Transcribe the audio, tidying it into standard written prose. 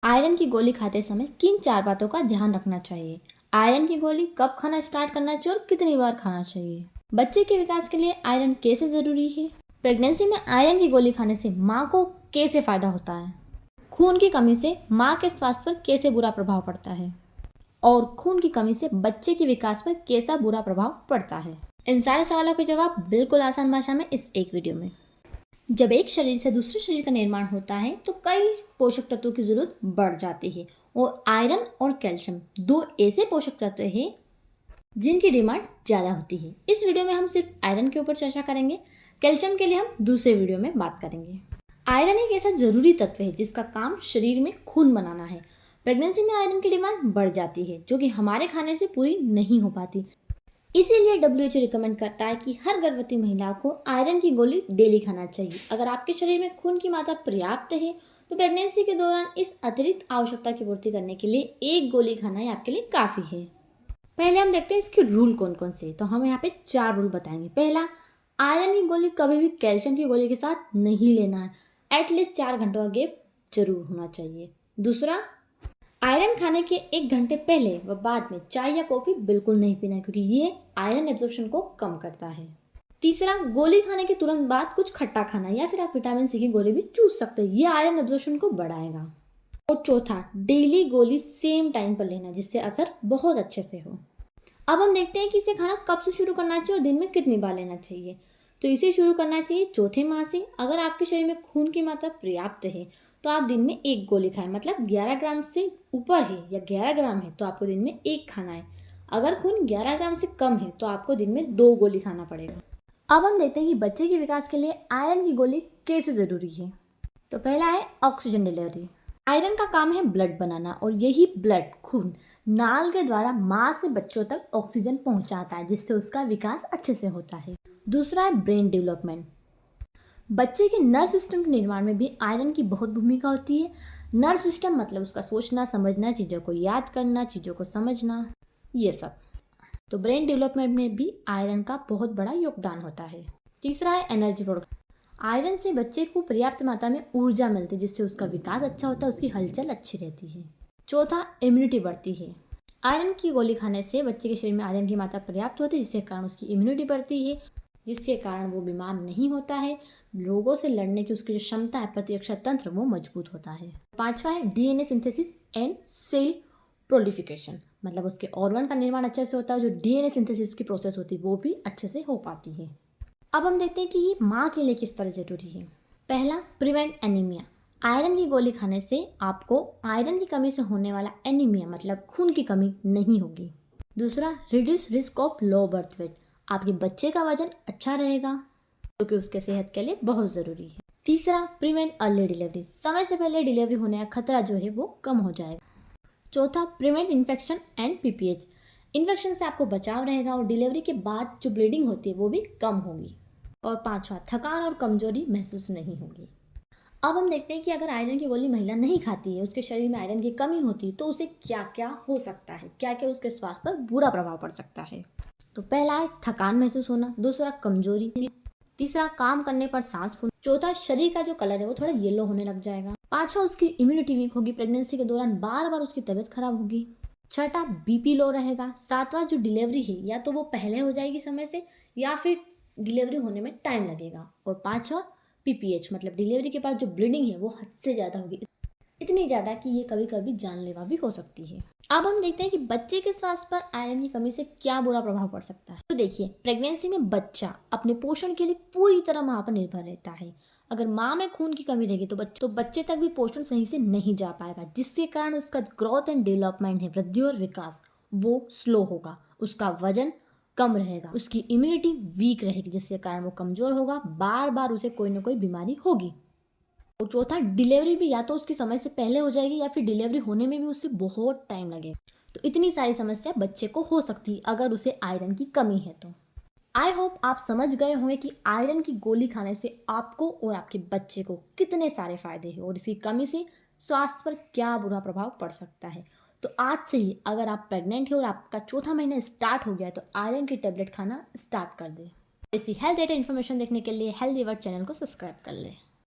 Iron की गोली खाते समय किन 4 बातों का ध्यान रखना चाहिए? आयरन की गोली कब खाना स्टार्ट करना चाहिए और कितनी बार खाना चाहिए? बच्चे के विकास के लिए आयरन कैसे ज़रूरी है? प्रेगनेंसी में आयरन की गोली खाने से माँ को कैसे फ़ायदा होता है? खून की कमी से माँ के स्वास्थ्य पर कैसे बुरा प्रभाव पड़ता है? और खून की कमी से बच्चे के विकास पर कैसा बुरा प्रभाव पड़ता है? इन सारे सवालों के जवाब बिल्कुल आसान भाषा में इस एक वीडियो में। जब एक शरीर से दूसरे शरीर का निर्माण होता है तो कई पोषक तत्वों की जरूरत बढ़ जाती है और आयरन और कैल्शियम दो ऐसे पोषक तत्व हैं जिनकी डिमांड ज़्यादा होती है। इस वीडियो में हम सिर्फ आयरन के ऊपर चर्चा करेंगे, कैल्शियम के लिए हम दूसरे वीडियो में बात करेंगे। आयरन एक ऐसा जरूरी तत्व है जिसका काम शरीर में खून बनाना है। प्रेगनेंसी में आयरन की डिमांड बढ़ जाती है जो कि हमारे खाने से पूरी नहीं हो पाती। इसीलिए WHO रिकमेंड करता है कि हर गर्भवती महिला को आयरन की गोली डेली खाना चाहिए। अगर आपके शरीर में खून की मात्रा पर्याप्त है तो प्रेगनेंसी के दौरान इस अतिरिक्त आवश्यकता की पूर्ति करने के लिए एक गोली खाना ही आपके लिए काफ़ी है। पहले हम देखते हैं इसके रूल कौन कौन से। तो हम यहाँ पे 4 रूल बताएंगे। पहला, आयरन की गोली कभी भी कैल्शियम की गोली के साथ नहीं लेना है। एटलीस्ट 4 घंटों का गैप जरूर होना चाहिए। दूसरा, आयरन खाने के 1 घंटे पहले व बाद में चाय या कॉफ़ी बिल्कुल नहीं पीना क्योंकि ये आयरन एब्जॉर्प्शन को कम करता है। तीसरा, गोली खाने के तुरंत बाद कुछ खट्टा खाना या फिर आप विटामिन सी की गोली भी चूस सकते हैं, ये आयरन एब्जॉर्प्शन को बढ़ाएगा। और चौथा, डेली गोली सेम टाइम पर लेना जिससे असर बहुत अच्छे से हो। अब हम देखते हैं कि इसे खाना कब से शुरू करना चाहिए और दिन में कितनी बार लेना चाहिए। तो इसे शुरू करना चाहिए चौथे माह से। अगर आपके शरीर में खून की मात्रा पर्याप्त है तो आप दिन में 1 गोली खाएं, मतलब 11 ग्राम से ऊपर है या 11 ग्राम है तो आपको दिन में 1 खाना है। अगर खून 11 ग्राम से कम है तो आपको दिन में 2 गोली खाना पड़ेगा। अब हम देखते हैं कि बच्चे के विकास के लिए आयरन की गोली कैसे ज़रूरी है। तो पहला है ऑक्सीजन डिलीवरी। आयरन का काम है ब्लड बनाना और यही ब्लड खून नाल के द्वारा माँ से बच्चों तक ऑक्सीजन पहुँचाता है जिससे उसका विकास अच्छे से होता है। दूसरा है ब्रेन डेवलपमेंट। बच्चे के नर्व सिस्टम के निर्माण में भी आयरन की बहुत भूमिका होती है। नर्व सिस्टम मतलब उसका सोचना समझना, चीज़ों को याद करना, चीज़ों को समझना, ये सब। तो ब्रेन डेवलपमेंट में भी आयरन का बहुत बड़ा योगदान होता है। तीसरा है एनर्जी प्रोडक्ट। आयरन से बच्चे को पर्याप्त मात्रा में ऊर्जा मिलती है जिससे उसका विकास अच्छा होता है, उसकी हलचल अच्छी रहती है। चौथा, इम्यूनिटी बढ़ती है। आयरन की गोली खाने से बच्चे के शरीर में आयरन की मात्रा पर्याप्त होती है जिसके कारण उसकी इम्यूनिटी बढ़ती है, जिसके कारण वो बीमार नहीं होता है। रोगों से लड़ने की उसकी जो क्षमता है, प्रतिरक्षा तंत्र, वो मजबूत होता है। पांचवा है DNA synthesis and cell proliferation, मतलब उसके ऑर्गन का निर्माण अच्छे से होता है। जो डीएनए सिंथेसिस की प्रोसेस होती है वो भी अच्छे से हो पाती है। अब हम देखते हैं कि ये माँ के लिए किस तरह जरूरी है। पहला, प्रिवेंट एनीमिया। आयरन की गोली खाने से आपको आयरन की कमी से होने वाला एनीमिया मतलब खून की कमी नहीं होगी। दूसरा, reduce risk of low birth weight. आपके बच्चे का वजन अच्छा रहेगा जो कि उसके सेहत के लिए बहुत ज़रूरी है। तीसरा, प्रिवेंट अर्ली डिलीवरी। समय से पहले डिलीवरी होने का खतरा जो है वो कम हो जाएगा। चौथा, prevent infection and PPH. Infection से आपको बचाव रहेगा और डिलीवरी के बाद जो ब्लीडिंग होती है वो भी कम होगी। और पांचवा, थकान और कमजोरी महसूस नहीं होगी। अब हम देखते हैं कि अगर आयरन की गोली महिला नहीं खाती है, उसके शरीर में आयरन की कमी होती है तो उसे क्या क्या हो सकता है, क्या क्या उसके स्वास्थ्य पर बुरा प्रभाव पड़ सकता है। तो पहला है थकान महसूस होना। दूसरा, कमजोरी। तीसरा, काम करने पर सांस फूलना। चौथा, शरीर का जो कलर है वो थोड़ा येलो होने लग जाएगा। पांचवा, उसकी इम्यूनिटी वीक होगी। प्रेगनेंसी के दौरान बार बार उसकी तबीयत खराब होगी। छठा, बीपी लो रहेगा। सातवां, जो डिलीवरी है या तो वो पहले हो जाएगी समय से या फिर डिलीवरी होने में टाइम लगेगा। और पांचवा, पीपीएच मतलब डिलीवरी के बाद जो ब्लीडिंग है वो हद से ज़्यादा होगी, इतनी ज़्यादा कि ये कभी कभी जानलेवा भी हो सकती है। अब हम देखते हैं कि बच्चे के स्वास्थ्य पर आयरन की कमी से क्या बुरा प्रभाव पड़ सकता है। तो देखिए, प्रेगनेंसी में बच्चा अपने पोषण के लिए पूरी तरह माँ पर निर्भर रहता है। अगर माँ में खून की कमी रहेगी तो बच्चे तक भी पोषण सही से नहीं जा पाएगा, जिसके कारण उसका ग्रोथ एंड डेवलपमेंट है, वृद्धि और विकास, वो स्लो होगा। उसका वजन कम रहेगा, उसकी इम्यूनिटी वीक रहेगी जिसके कारण वो कमजोर होगा, बार बार उसे कोई ना कोई बीमारी होगी। और चौथा, डिलीवरी भी या तो उसकी समय से पहले हो जाएगी या फिर डिलीवरी होने में भी उससे बहुत टाइम लगेगा। तो इतनी सारी समस्या बच्चे को हो सकती है अगर उसे आयरन की कमी है। तो आई होप आप समझ गए होंगे कि आयरन की गोली खाने से आपको और आपके बच्चे को कितने सारे फायदे हैं और इसकी कमी से स्वास्थ्य पर क्या बुरा प्रभाव पड़ सकता है। तो आज से ही अगर आप प्रेग्नेंट हैं और आपका चौथा महीना स्टार्ट हो गया है तो आयरन की टेबलेट खाना स्टार्ट कर दें। इसी हेल्थ डेटा इन्फॉर्मेशन देखने के लिए हेल्दी वर्ड चैनल को सब्सक्राइब कर लें।